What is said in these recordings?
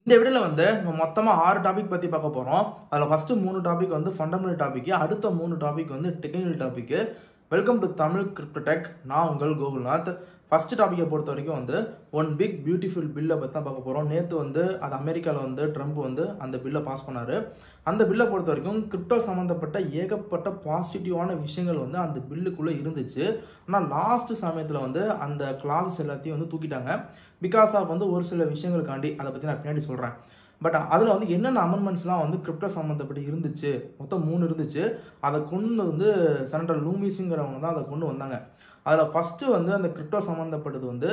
இந்த வீடியோல வந்து நம்ம மொத்தமா 6 டாபிக் பத்தி பார்க்க போறோம். அதுல ஃபர்ஸ்ட் 3 டாபிக் வந்து ஃபண்டமெண்டல் டாபிக், அடுத்த 3 டாபிக் வந்து technical topic. Welcome to Tamil crypto tech. நான் உங்கள் கோகுல்நாத். ஃபர்ஸ்ட் டாபிக்கை பொறுத்த வரைக்கும் வந்து ஒன் பிக் பியூட்டிஃபுல் பில்லை பற்றி தான் பார்க்க போகிறோம். நேற்று வந்து அது அமெரிக்காவில் வந்து ட்ரம்ப் வந்து அந்த பில்லை பாஸ் பண்ணார். அந்த பில்லை பொறுத்த வரைக்கும் கிரிப்டோ சம்மந்தப்பட்ட ஏகப்பட்ட பாசிட்டிவான விஷயங்கள் வந்து அந்த பில்லுக்குள்ளே இருந்துச்சு. ஆனால் லாஸ்ட் சமயத்தில் வந்து அந்த கிளாஸஸ் எல்லாத்தையும் வந்து தூக்கிட்டாங்க. பிகாஸ் ஆஃப் வந்து ஒரு சில விஷயங்களுக்காண்டி அதை பற்றி நான் பின்னாடி சொல்கிறேன். பட் அதில் வந்து என்னென்ன அமெண்ட்மெண்ட்ஸ்லாம் வந்து கிரிப்டோ சம்மந்தப்பட்டு இருந்துச்சு, மொத்தம் 3 இருந்துச்சு. அதை கொண்டு வந்து செனட்டர் லூமிஸுங்கிறவங்க தான் அதை கொண்டு வந்தாங்க. அதில் ஃபஸ்ட்டு வந்து அந்த கிரிப்டோ சம்மந்தப்பட்டது வந்து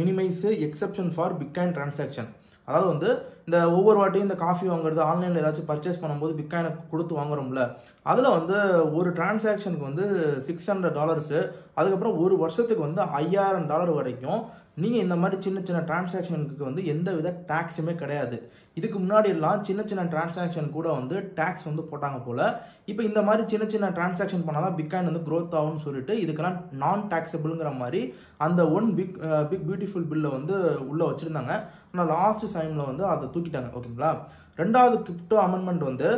minimise exception for bitcoin transaction. அதாவது வந்து இந்த ஒவ்வொரு வாட்டியும் இந்த காஃபி வாங்குறது, ஆன்லைனில் ஏதாச்சும் பர்ச்சேஸ் பண்ணும்போது பிட்காயினை கொடுத்து வாங்குறோம்ல, அதில் வந்து ஒரு டிரான்சாக்ஷனுக்கு வந்து $600, அதுக்கப்புறம் ஒரு வருஷத்துக்கு வந்து $5000 வரைக்கும் நீங்கள் இந்த மாதிரி சின்ன சின்ன டிரான்சாக்ஷனுக்கு வந்து எந்த வித டேக்ஸுமே கிடையாது. இதுக்கு முன்னாடி எல்லாம் சின்ன சின்ன டிரான்சாக்ஷன் கூட வந்து டேக்ஸ் வந்து போட்டாங்க போல். இப்போ இந்த மாதிரி சின்ன சின்ன டிரான்சாக்ஷன் பண்ணால் தான் பிட்காயின் வந்து க்ரோத் ஆகும்னு சொல்லிட்டு இதுக்கெல்லாம் நான் டேக்ஸபிள்ங்கிற மாதிரி அந்த ஒன் பிக் பியூட்டிஃபுல் பில்லை வந்து உள்ளே வச்சுருந்தாங்க. ஆனால் லாஸ்ட் டைமில் வந்து அதை தூக்கிட்டாங்க. ஓகேங்களா. ரெண்டாவது கிரிப்டோ அமெண்ட்மெண்ட் வந்து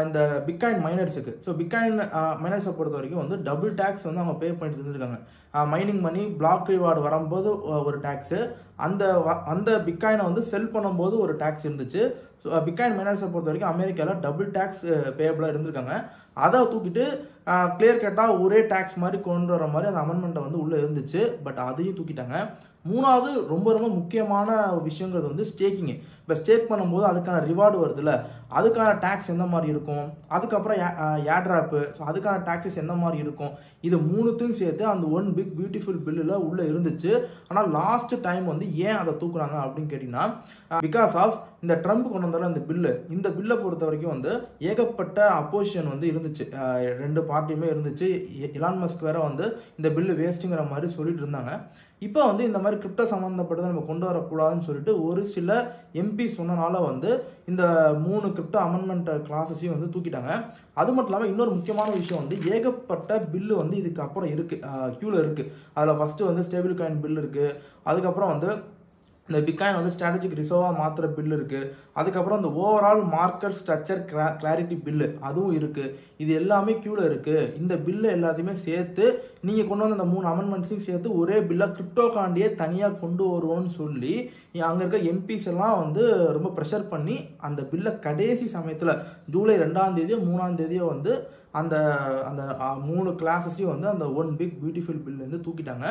இந்த பிட்காயின் மைனர்ஸுக்கு. ஸோ பிட்காயின் மைனர்ஸை பொறுத்த வரைக்கும் வந்து டபுள் டேக்ஸ் வந்து அவங்க பே பண்ணிட்டு இருந்திருக்காங்க. மைனிங் மணி பிளாக் ரிவார்டு வரும்போது ஒரு டேக்ஸு, அந்த பிட்காயினை வந்து செல் பண்ணும்போது ஒரு டேக்ஸ் இருந்துச்சு. ஸோ பிட்காயின் மைனர்ஸை பொறுத்த வரைக்கும் அமெரிக்காவில் டபுள் டேக்ஸ் பேயபிளாக இருந்திருக்காங்க. அதை தூக்கிட்டு கிளியர் கட்டாக ஒரே டேக்ஸ் மாதிரி கொண்டு வர மாதிரி அந்த அமெண்ட்மெண்ட்டை வந்து உள்ளே இருந்துச்சு. பட் அதையும் தூக்கிட்டாங்க. மூணாவது ரொம்ப ரொம்ப முக்கியமான விஷயங்கிறது வந்து ஸ்டேக்கிங்கு. இப்போ ஸ்டேக் பண்ணும்போது அதுக்கான ரிவார்டு வருதுல்ல, அதுக்கான டேக்ஸ் எந்த மாதிரி இருக்கும், அதுக்கப்புறம் ஏர்ட்ராப்பு, ஸோ அதுக்கான டேக்ஸஸ் எந்த மாதிரி இருக்கும், இது மூணுத்தையும் சேர்த்து அந்த ஒன் பிக் பியூட்டிஃபுல் பில்லில் உள்ளே இருந்துச்சு. ஆனால் லாஸ்ட் டைம் வந்து ஏன் அதை தூக்குறாங்க அப்படின்னு கேட்டிங்கன்னா, பிகாஸ் ஆஃப் இந்த ட்ரம்ப் கொண்டு வந்தாலும் இந்த பில்லை பொறுத்த வரைக்கும் வந்து ஏகப்பட்ட அப்போசிஷன் வந்து இருந்துச்சு. 2 பார்ட்டியுமே இருந்துச்சு. எலான் மஸ்க் வேற வந்து இந்த பில்லு வேஸ்ட்டுங்கிற மாதிரி சொல்லிட்டு இருந்தாங்க. இப்போ வந்து இந்த மாதிரி கிரிப்டோ சம்மந்தப்பட்டதை நம்ம கொண்டு வரக்கூடாதுன்னு சொல்லிட்டு ஒரு சில எம்பி சொன்னனால வந்து இந்த 3 கிரிப்டோ அமெண்ட்மெண்ட் கிளாஸஸையும் வந்து தூக்கிட்டாங்க. அது மட்டும் இல்லாமல் இன்னொரு முக்கியமான விஷயம் வந்து ஏகப்பட்ட பில்லு வந்து இதுக்கு அப்புறம் இருக்குது, க்யூவில் இருக்குது. அதில் ஃபஸ்ட்டு வந்து ஸ்டேபிள் காயின் பில் இருக்குது, அதுக்கப்புறம் வந்து இந்த பிட்காயின் வந்து ஸ்ட்ராட்டஜிக் ரிசர்வாக மாற்றுற பில் இருக்குது, அதுக்கப்புறம் இந்த overall market structure clarity bill அதுவும் இருக்குது. இது எல்லாமே க்யூவில் இருக்குது. இந்த பில்லு எல்லாத்தையுமே சேர்த்து நீங்கள் கொண்டு வந்து அந்த 3 அமெண்ட்மெண்ட்ஸையும் சேர்த்து ஒரே பில்லாக கிரிப்டோக்காண்டியே தனியாக கொண்டு வருவோம்னு சொல்லி அங்கே இருக்க எம்பிஸ் எல்லாம் வந்து ரொம்ப ப்ரெஷர் பண்ணி அந்த பில்லை கடைசி சமயத்தில் ஜூலை 2ஆம் தேதியோ 3ஆம் தேதியோ வந்து அந்த அந்த 3 கிளாஸஸையும் வந்து அந்த ஒன் பிக் பியூட்டிஃபுல் பில் வந்து தூக்கிட்டாங்க.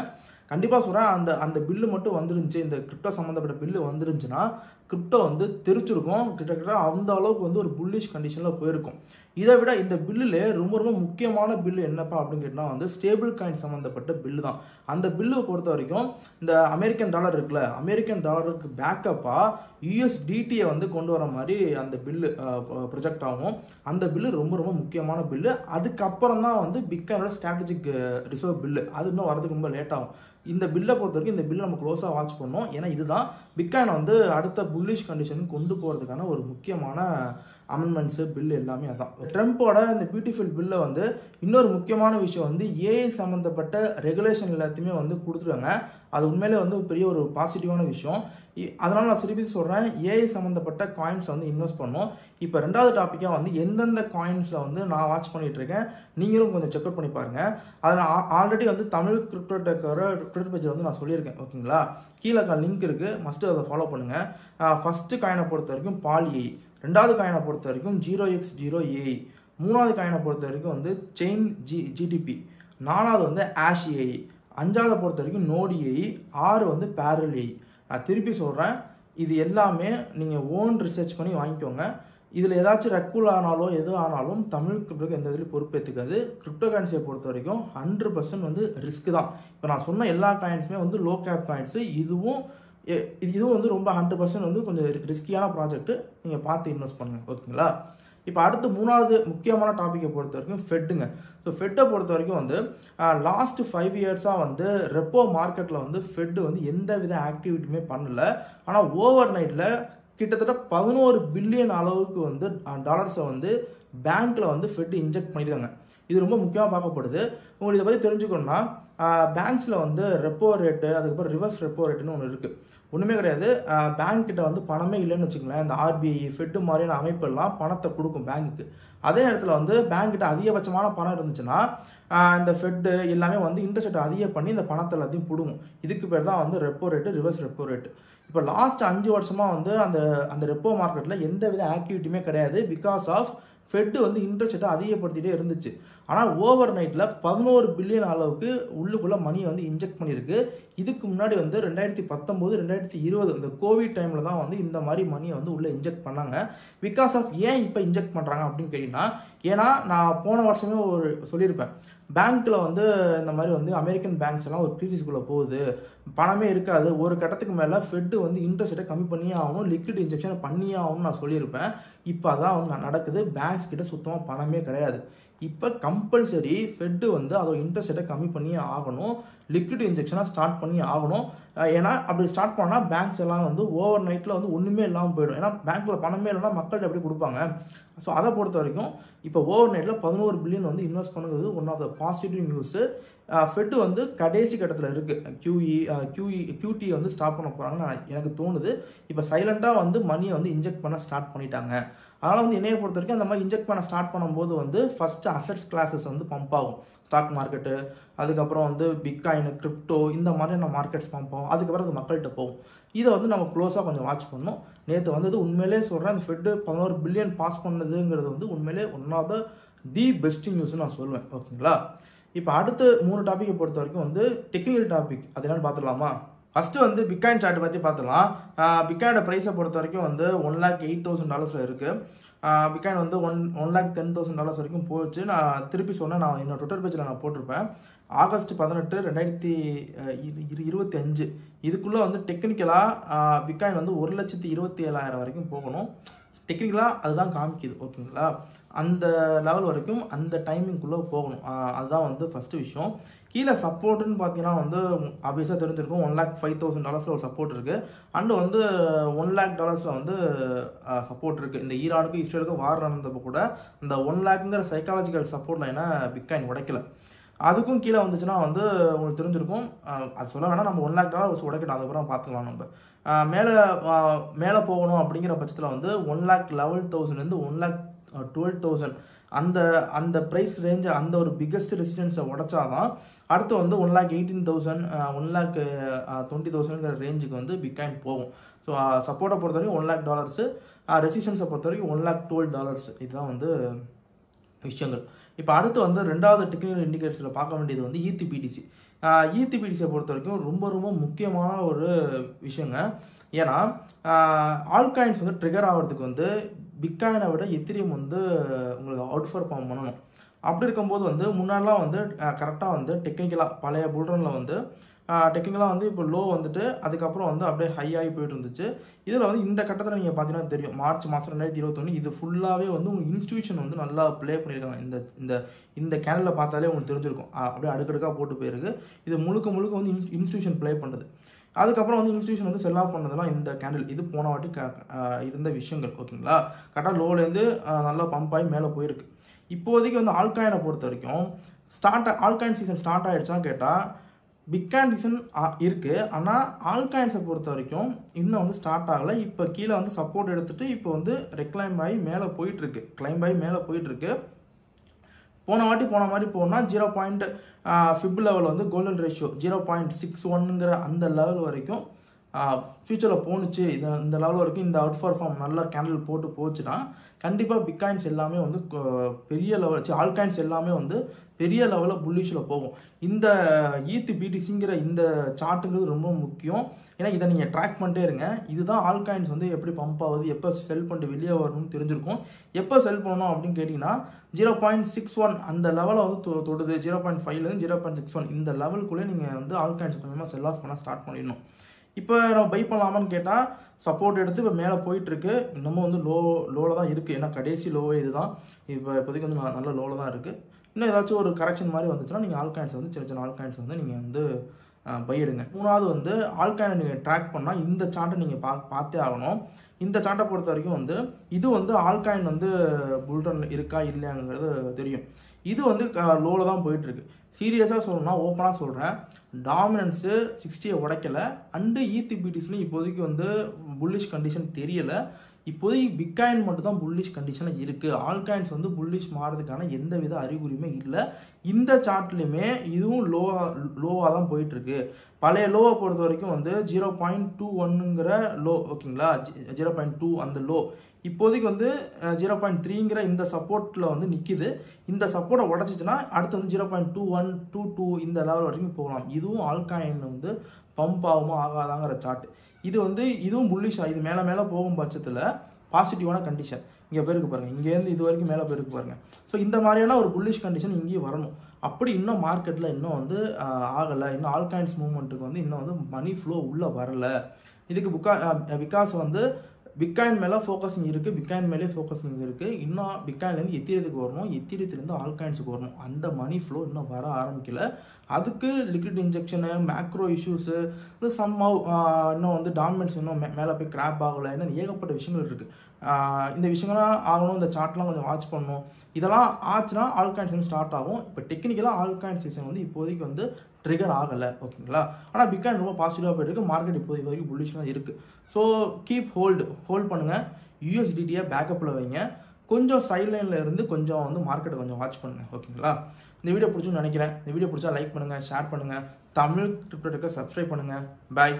கண்டிப்பாக சொல்கிறேன், அந்த பில்லு மட்டும் வந்துருந்துச்சு, இந்த கிரிப்டோ சம்மந்தப்பட்ட பில்லு வந்துருந்துச்சுன்னா கிரிப்டோ வந்து தெரிச்சிருக்கும். கிட்டத்தட்ட அந்த அளவுக்கு வந்து ஒரு புல்லிஷ் கண்டிஷனில் போயிருக்கும். இதை விட இந்த பில்லுல ரொம்ப ரொம்ப முக்கியமான பில்லு என்னப்பா அப்படின்னு கேட்டால் வந்து ஸ்டேபிள் காயின் சம்மந்தப்பட்ட பில்லு தான். அந்த பில்லை பொறுத்த வரைக்கும் இந்த அமெரிக்கன் டாலர் இருக்குல்ல, அமெரிக்கன் டாலருக்கு பேக்கப்பாக USDTயை வந்து கொண்டு வர மாதிரி அந்த பில்லு ப்ரொஜெக்ட் ஆகும். அந்த பில்லு ரொம்ப ரொம்ப முக்கியமான பில்லு. அதுக்கப்புறம் தான் வந்து பிட்காயினோட ஸ்ட்ராட்டஜிக் ரிசர்வ் பில்லு, அது இன்னும் வரதுக்கு ரொம்ப லேட் ஆகும். இந்த பில்லை பொறுத்த வரைக்கும் இந்த பில்லை நம்ம க்ளோஸாக வாட்ச் பண்ணோம். ஏன்னா இதுதான் பிட்காயின் வந்து அடுத்த புல்லிஷ் கண்டிஷனுக்கு கொண்டு போகிறதுக்கான ஒரு முக்கியமான அமெண்ட்மெண்ட்ஸு பில் எல்லாமே அதான். ட்ரம்ப்போட இந்த பியூட்டிஃபுல் பில்லை வந்து இன்னொரு முக்கியமான விஷயம் வந்து ஏஐ சம்மந்தப்பட்ட ரெகுலேஷன் எல்லாத்தையுமே வந்து கொடுத்துருவாங்க. அது உண்மையிலே வந்து பெரிய ஒரு பாசிட்டிவான விஷயம். அதனால நான் திருப்பி சொல்கிறேன், ஏஐ சம்மந்தப்பட்ட காயின்ஸ் வந்து இன்வெஸ்ட் பண்ணோம். இப்போ 2வது டாப்பிக்காக வந்து எந்தெந்த காயின்ஸில் வந்து நான் வாட்ச் பண்ணிட்டு இருக்கேன், நீங்களும் கொஞ்சம் செக்அவுட் பண்ணி பாருங்கள். அதை நான் ஆல்ரெடி வந்து தமிழ் கிரிப்டோ டெக்கோட ட்விட்டர் பேஜில் வந்து நான் சொல்லியிருக்கேன். ஓகேங்களா. கீழே லிங்க் இருக்குது, மஸ்ட்டு அதை ஃபாலோ பண்ணுங்கள். ஃபஸ்ட்டு காயினை பொறுத்த வரைக்கும் பால்-ஏஐ, 2வது காயினை பொறுத்த வரைக்கும் 0x0AI, 3வது காயினை பொறுத்த வரைக்கும் வந்து செயின் GTP, 4வது வந்து ASH-AI, 5வது பொறுத்த வரைக்கும் நோட்-AI, 6 வந்து parallel-AI. நான் திருப்பி சொல்கிறேன், இது எல்லாமே நீங்கள் ஓன் ரிசர்ச் பண்ணி வாங்கிக்கோங்க. இதில் ஏதாச்சும் ரெக்குல் ஆனாலோ எது ஆனாலும் தமிழ் கிரிப்டோக்கு எந்த இதுலையும் பொறுப்பேற்றுக்காது. கிரிப்டோ காயின்ஸை பொறுத்த வரைக்கும் 100% வந்து ரிஸ்க் தான். இப்போ நான் சொன்ன எல்லா காயின்ஸுமே வந்து லோ கேப் காயின்ஸு. இதுவும் வந்து ரொம்ப 100% வந்து கொஞ்சம் ரிஸ்கியான ப்ராஜெக்ட். நீங்கள் பார்த்து இன்வெஸ்ட் பண்ணுங்கள். ஓகேங்களா. இப்போ அடுத்து 3வது முக்கியமான டாப்பிக்கை பொறுத்த வரைக்கும் ஃபெட்டுங்க. ஸோ ஃபெட்டை பொறுத்த வரைக்கும் வந்து லாஸ்ட் 5 இயர்ஸாக வந்து ரெப்போ மார்க்கெட்டில் வந்து ஃபெட்டு வந்து எந்த வித ஆக்டிவிட்டியுமே பண்ணலை. ஆனால் ஓவர் நைட்டில் கிட்டத்தட்ட 11 பில்லியன் அளவுக்கு வந்து டாலர்ஸை வந்து பேங்க்கில் வந்து ஃபெட் இன்ஜெக்ட் பண்ணியிருக்காங்க. இது ரொம்ப முக்கியமாக பார்க்கப்படுது. உங்களுக்கு இதை பற்றி தெரிஞ்சுக்கணும்னா பேங்க்ஸில் வந்து ரெப்போ ரேட்டு, அதுக்கப்புறம் ரிவர்ஸ் ரெப்போ ரேட்டுன்னு ஒன்று இருக்குது. ஒன்றுமே கிடையாது. பேங்க் கிட்ட வந்து பணமே இல்லைன்னு வச்சுக்கோங்களேன், இந்த ஆர்பிஐ, ஃபெட் மாதிரியான அமைப்பெல்லாம் பணத்தை கொடுக்கும் பேங்க்குக்கு. அதே நேரத்தில் வந்து பேங்க் கிட்ட அதிகபட்சமான பணம் இருந்துச்சுன்னா இந்த ஃபெட்டு எல்லாமே வந்து இன்ட்ரெஸ்ட் அதிகம் பண்ணி இந்த பணத்தை எல்லாத்தையும் பிடுங்கும். இதுக்கு பேர் தான் வந்து repo rate, reverse repo rate. இப்போ லாஸ்ட் 5 வருஷமாக வந்து அந்த ரெப்போ மார்க்கெட்டில் எந்த வித ஆக்டிவிட்டியுமே கிடையாது. பிகாஸ் ஆஃப் ஃபெட் வந்து இன்ட்ரெஸ்ட்டை அதிகப்படுத்திட்டே இருந்துச்சு. ஆனால் ஓவர் நைட்டில் 11 பில்லியன் அளவுக்கு உள்ளுக்குள்ளே மணியை வந்து இன்ஜெக்ட் பண்ணியிருக்கு. இதுக்கு முன்னாடி வந்து 2019, 2020 இந்த கோவிட் டைமில் தான் வந்து இந்த மாதிரி மணியை வந்து உள்ளே இன்ஜெக்ட் பண்ணாங்க. பிகாஸ் ஆஃப் ஏன் இப்போ இன்ஜெக்ட் பண்ணுறாங்க அப்படின்னு கேட்டிங்கன்னா, ஏன்னா நான் போன வருஷமே சொல்லியிருப்பேன், பேங்க்கில் வந்து இந்த மாதிரி வந்து அமெரிக்கன் பேங்க்ஸ் எல்லாம் ஒரு கிரிசிஸ்குள்ளே போகுது, பணமே இருக்காது, ஒரு கட்டத்துக்கு மேலே ஃபெட்டு வந்து இன்ட்ரெஸ்ட்டை கம்மி பண்ணியே ஆகணும், லிக்விட் இன்ஜெக்ஷன் பண்ணியே ஆகணும்னு நான் சொல்லியிருப்பேன். இப்போ அதான் வந்து நடக்குது. பேங்க்ஸ் கிட்ட சுத்தமாக பணமே கிடையாது. இப்போ கம்பல்சரி ஃபெட்டு வந்து அதோட இன்ட்ரெஸ்ட்டை கம்மி பண்ணியே ஆகணும், லிக்விட் இன்ஜெக்ஷனாக ஸ்டார்ட் பண்ணி ஆகணும். ஏன்னா அப்படி ஸ்டார்ட் பண்ணால் பேங்க்ஸ் எல்லாம் வந்து ஓவர் நைட்டில் வந்து ஒன்றுமே இல்லாமல் போயிடும். ஏன்னா பேங்க்கில் பணமே இல்லைன்னா மக்கள்கிட்ட எப்படி கொடுப்பாங்க? ஸோ அதை பொறுத்த வரைக்கும் இப்போ ஓவர் நைட்டில் 11 பில்லியன் வந்து இன்வெஸ்ட் பண்ணுறது one of the positive news. Fed வந்து கடைசி கட்டத்தில் இருக்குது. QT வந்து ஸ்டாப் பண்ண போகிறாங்கன்னு எனக்கு தோணுது. இப்போ சைலண்ட்டாக வந்து மணியை வந்து இன்ஜெக்ட் பண்ண ஸ்டார்ட் பண்ணிட்டாங்க. அதனால் வந்து என்னையை பொறுத்த வரைக்கும் அந்த மாதிரி இன்ஜெக்ட் பண்ண ஸ்டார்ட் பண்ணும்போது வந்து ஃபஸ்ட்டு அசெட்ஸ் கிளாஸஸ் வந்து பம்ப் ஆகும். ஸ்டாக் மார்க்கெட்டு, அதுக்கப்புறம் வந்து பிட்காயின், கிரிப்டோ, இந்த மாதிரியான மார்க்கெட்ஸ் பம்ப் ஆகும். அதுக்கப்புறம் அது மக்கள்கிட்ட போகும். இதை வந்து நம்ம க்ளோஸாக கொஞ்சம் வாட்ச் பண்ணணும். நேற்று வந்தது உண்மையிலே சொல்கிறேன், அந்த ஃபெட்டு 11 பில்லியன் பாஸ் பண்ணதுங்கிறது வந்து உண்மையிலே ஒன் ஆஃப் தி பெஸ்ட் நியூஸ்னு நான் சொல்லுவேன். ஓகேங்களா? இப்போ அடுத்து 3 டாப்பிக்கை பொறுத்த வரைக்கும் வந்து டெக்னிக்கல் டாபிக் அது என்னன்னு பார்த்துடலாமா? ஃபஸ்ட்டு வந்து பிட்காயின் சார்ட் பற்றி பார்த்துக்கலாம். பிட்காயினோட ப்ரைஸை பொறுத்த வரைக்கும் வந்து $1,08,000 இருக்குது. பிட்காயின் வந்து $1,10,000 வரைக்கும் போச்சு. நான் திருப்பி சொன்னேன், நான் என்னோட ட்விட்டர் பேஜில் நான் போட்டிருப்பேன். ஆகஸ்ட் 18, 2025 இதுக்குள்ளே வந்து டெக்னிக்கலாக பிட்காயின் வந்து 1,27,000 வரைக்கும் போகணும். டெக்னிக்கலாக அதுதான் காமிக்குது. ஓகேங்களா? அந்த லெவல் வரைக்கும் அந்த டைமிங்குள்ளே போகணும். அதுதான் வந்து ஃபஸ்ட்டு விஷயம். கீழே சப்போர்ட்டுன்னு பார்த்தீங்கன்னா வந்து ஆப்வியஸாக தெரிஞ்சிருக்கும், $1,05,000 ஒரு சப்போர்ட் இருக்குது. அண்டு வந்து $1,00,000 வந்து சப்போர்ட் இருக்குது. இந்த ஈரானுக்கும் இஸ்ரேலுக்கும் வார் நடந்தப்போ கூட இந்த 1,00,000ங்கிற சைக்காலஜிக்கல் சப்போர்ட் லைனை பிட்காயின் உடைக்கல. அதுக்கும் கீழே வந்துச்சுன்னா வந்து உங்களுக்கு தெரிஞ்சிருக்கும். அது சொல்ல வேணால் நம்ம $1,00,000 உடைக்கணும், அதுக்கப்புறம் பார்த்துக்கலாம். நம்ம மேலே போகணும் அப்படிங்கிற பட்சத்தில் வந்து 1,11,000 1,12,000 அந்த ப்ரைஸ் ரேஞ்சு, அந்த ஒரு பிக்கஸ்ட் ரெசிஸ்டன்ஸை உடைச்சாதான் அடுத்து வந்து 1,18,000 1,20,000 ரேஞ்சுக்கு வந்து பிட்காயின் போகும். ஸோ சப்போர்ட்டை பொறுத்த வரைக்கும் $1,00,000, ரெசிஸ்டன்ஸை பொறுத்த வரைக்கும் $1,12,000. இதுதான் வந்து விஷயங்கள். இப்போ அடுத்து வந்து ரெண்டாவது டெக்னிக்கல் இண்டிகேட்டர்ஸில் பார்க்க வேண்டியது வந்து ETH/BTC. ETH/BTCயை பொறுத்த வரைக்கும் ரொம்ப ரொம்ப முக்கியமான ஒரு விஷயங்க. ஏன்னா ஆல்காயின்ஸ் வந்து ட்ரிகர் ஆகிறதுக்கு வந்து பிட்காயினை விட எத்திரியம் வந்து உங்களுக்கு அவுட் பர்ஃபார்ம் பண்ணணும். அப்படி இருக்கும்போது வந்து முன்னாடிலாம் வந்து கரெக்டாக வந்து டெக்னிக்கலாக பழைய புல்ரனில் வந்து டெக்னிக்கலாக வந்து இப்போ லோ வந்துட்டு அதுக்கப்புறம் வந்து அப்படியே ஹை ஆகி போயிட்டு இருந்துச்சு. இதில் வந்து இந்த கட்டத்தில் நீங்கள் பார்த்தீங்கன்னா தெரியும், மார்ச் மாதம் 2021 இது ஃபுல்லாகவே வந்து உங்களுக்கு இன்ஸ்டியூஷன் வந்து நல்லா ப்ளே பண்ணியிருக்காங்க. இந்த கேனலில் பார்த்தாலே உங்களுக்கு தெரிஞ்சிருக்கும், அப்படியே அடுக்கடுக்காக போட்டு போயிருக்கு. இது முழுக்க வந்து இன்ஸ்டியூஷன் ப்ளே பண்ணுறது. அதுக்கப்புறம் வந்து இன்ஸ்டியூஷன் வந்து செல் ஆஃப் பண்ணதெல்லாம் இந்த கேண்டில். இது போன வாட்டி இருந்த விஷயங்கள். ஓகேங்களா? கரெக்டாக லோலேருந்து நல்லா பம்ப் ஆகி மேலே போயிருக்கு. இப்போதைக்கு வந்து ஆல்காயினை பொறுத்த வரைக்கும் ஆல்காயின் சீசன் ஸ்டார்ட் ஆகிடுச்சான்னு கேட்டால் பிட்காயின் சீசன் இருக்குது. ஆனால் ஆல்காயின்ஸை பொறுத்த வரைக்கும் இன்னும் வந்து ஸ்டார்ட் ஆகலை. இப்போ கீழே வந்து சப்போர்ட் எடுத்துகிட்டு இப்போ வந்து ரெக்ளைம் ஆகி மேலே போயிட்டுருக்கு, கிளைம் ஆகி மேலே போயிட்டுருக்கு. போன மாதிரி போனால் 0. ஃபிப் லெவல் வந்து கோல்டன் ரேஷியோ 0.61ங்கிற அந்த லெவல் வரைக்கும் ஃபியூச்சரில் போணுச்சு. இந்த லெவல் வரைக்கும் இந்த அவுட் பர்ஃபார்ம் நல்லா கேண்டில் போட்டு போச்சுன்னா கண்டிப்பாக பிட்காயின்ஸ் எல்லாமே வந்து பெரிய லெவல், ஆல்காயின்ஸ் எல்லாமே வந்து பெரிய லெவலில் புல்லிஷில் போகும். இந்த ETH/BTCங்கிற இந்த சார்ட்டுங்கிறது ரொம்ப முக்கியம். ஏன்னா இதை நீங்கள் ட்ராக் பண்ணிட்டே இருங்க. இதுதான் ஆல்காயின்ஸ் வந்து எப்படி பம்ப் ஆகுது, எப்போ செல் பண்ணிட்டு வெளியே வரணும்னு தெரிஞ்சிருக்கும். எப்போ செல் பண்ணணும் அப்படின்னு கேட்டிங்கன்னா 0.61 அந்த லெவலை வந்து தொடுது. 0.5லேருந்து 0.61 இந்த லெவலுக்குள்ளே நீங்கள் வந்து ஆல்காயின்ஸ் கொஞ்சமாக செல் ஆஃப் பண்ண ஸ்டார்ட் பண்ணிடணும். இப்போ நம்ம பை பண்ணலாமான்னு கேட்டால் சப்போர்ட் எடுத்து இப்போ மேலே போயிட்டுருக்கு. இன்னமும் வந்து லோவில் தான் இருக்குது. ஏன்னா கடைசி லோவே இதுதான். இப்போதைக்கு வந்து நல்ல லோவில் தான் இருக்குது. இன்னும் ஏதாச்சும் ஒரு கரெக்ஷன் மாதிரி வந்துச்சுன்னா நீங்கள் ஆல்காயின்ஸ் வந்து சின்ன ஆல்காயின்ஸ் வந்து நீங்கள் வந்து பை எடுங்க. மூணாவது வந்து ஆல்காயினை நீங்கள் ட்ராக் பண்ணால் இந்த சார்ட்டை நீங்கள் பார்த்தே ஆகணும். இந்த சார்ட்டை பொறுத்த வரைக்கும் வந்து இது வந்து ஆல்காயின் வந்து புல்ரன் இருக்கா இல்லையாங்கிறது தெரியும். இது வந்து லோவில் தான் போயிட்டுருக்கு. சீரியஸாக சொல்லணும்னா ஓப்பனாக சொல்கிறேன், டாமினன்ஸு 60 உடைக்கல அண்டு பிடிஸ்லையும் இப்போதைக்கு வந்து புல்லிஷ் கண்டிஷன் தெரியலை. இப்போதைக்கு பிட்காயின் மட்டும் தான் புல்லிஷ் கண்டிஷனில் இருக்குது. ஆல்காயின்ஸ் வந்து புல்லிஷ் மாறதுக்கான எந்த வித அறிகுறியுமே இல்லை. இந்த சார்ட்லையுமே இதுவும் லோவாக தான் போயிட்டுருக்கு. பழைய லோவை பொறுத்த வரைக்கும் வந்து 0.21ங்கிற லோ, ஓகேங்களா, 0.2 அந்த லோ இப்போதைக்கு வந்து 0.3ங்கிற இந்த சப்போர்ட்டில் வந்து நிற்கிது. இந்த சப்போர்ட்டை உடச்சிச்சுன்னா அடுத்து வந்து 0.21, 22 இந்த லெவல் வரைக்கும் போகலாம். இதுவும் ஆல்காயின் வந்து பம்ப் ஆகுமா ஆகாதாங்கிற சார்ட். இது வந்து இதுவும் புல்லிஷ் இது மேலே மேலே போகும் பட்சத்தில் பாசிட்டிவான கண்டிஷன் இங்கே பேருக்கு பாருங்கள், இங்கேருந்து இது வரைக்கும் மேலே பேருக்கு பாருங்கள். ஸோ இந்த மாதிரியான ஒரு புல்லிஷ் கண்டிஷன் இங்கேயும் வரணும். அப்படி இன்னும் மார்க்கெட்டில் இன்னும் வந்து ஆகலை, இன்னும் ஆல்காயின்ஸ் மூவ்மெண்ட்டுக்கு வந்து இன்னும் வந்து மணி ஃப்ளோ உள்ளே வரலை. இதுக்கு பிகாஸ் வந்து பிட்காயின் மேலே ஃபோக்கஸிங் இருக்குது, பிட்காயின் மேலே ஃபோக்கஸிங் இருக்குது. இன்னும் பிட்காயின்லேருந்து எத்தீரியத்துக்கு வரணும், எத்தீரியத்துலேருந்து ஆல்காயின்ஸுக்கு வரணும். அந்த மணி ஃப்ளோ இன்னும் வர ஆரம்பிக்கல. அதுக்கு liquid injection, macro issues, somehow இன்னும் வந்து டாமினன்ஸ் இன்னும் மேலே போய் கிராப் ஆகலை, இன்னும் ஏகப்பட்ட விஷயங்கள் இருக்குது. இந்த விஷயங்கள்லாம் ஆகணும், இந்த சார்ட்லாம் கொஞ்சம் வாட்ச் பண்ணணும். இதெல்லாம் ஆச்சுன்னா ஆல்காயின் சீசன் ஸ்டார்ட் ஆகும். இப்போ டெக்னிக்கலாக ஆல்காயின் சீசன் வந்து இப்போதைக்கு வந்து ட்ரிகர் ஆகலை, ஓகேங்களா. ஆனால் பிட்காயின் ரொம்ப பாசிட்டிவாக போயிருக்கு. மார்க்கெட் இப்போதைக்கு வரைக்கும் புல்லிஷாக இருக்குது. ஸோ கீப் ஹோல்ட் பண்ணுங்கள். யூஎஸ்டிடியை பேக்கப்பில் வைங்க. கொஞ்சம் சைட்லைனில் இருந்து கொஞ்சம் வந்து மார்க்கெட்டை கொஞ்சம் வாட்ச் பண்ணுங்கள், ஓகேங்களா. இந்த வீடியோ பிடிச்சுன்னு நினைக்கிறேன். இந்த வீடியோ பிடிச்சா லைக் பண்ணுங்கள், ஷேர் பண்ணுங்கள், தமிழ் கிரிப்டோ டெக்கை சப்ஸ்கிரைப் பண்ணுங்கள். பாய்.